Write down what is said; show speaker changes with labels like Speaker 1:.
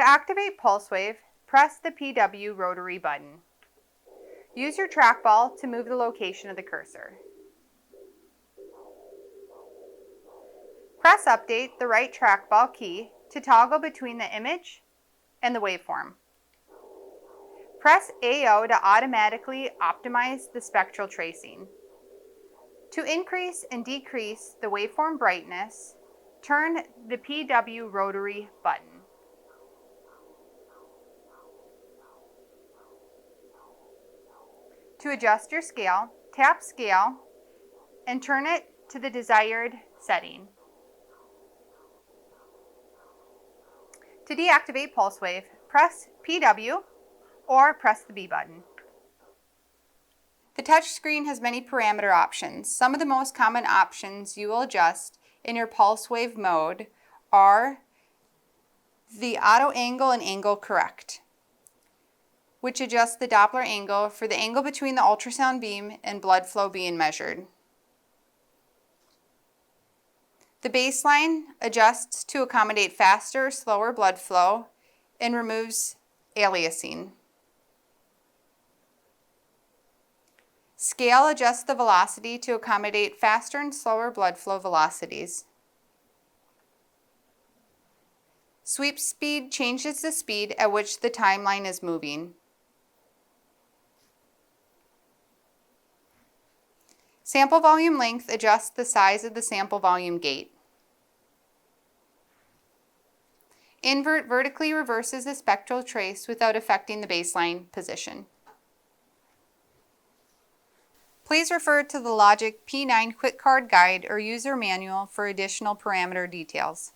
Speaker 1: To activate pulse wave, press the PW rotary button. Use your trackball to move the location of the cursor. Press Update, the right trackball key, to toggle between the image and the waveform. Press AO to automatically optimize the spectral tracing. To increase and decrease the waveform brightness, turn the PW rotary button. To adjust your scale, tap Scale and turn it to the desired setting. To deactivate pulse wave, press PW or press the B button. The touch screen has many parameter options. Some of the most common options you will adjust in your pulse wave mode are the auto angle and angle correct, which adjusts the Doppler angle for the angle between the ultrasound beam and blood flow being measured. The baseline adjusts to accommodate faster or slower blood flow and removes aliasing. Scale adjusts the velocity to accommodate faster and slower blood flow velocities. Sweep speed changes the speed at which the timeline is moving. Sample volume length adjusts the size of the sample volume gate. Invert vertically reverses the spectral trace without affecting the baseline position. Please refer to the LOGIQ P9 Quick Card Guide or user manual for additional parameter details.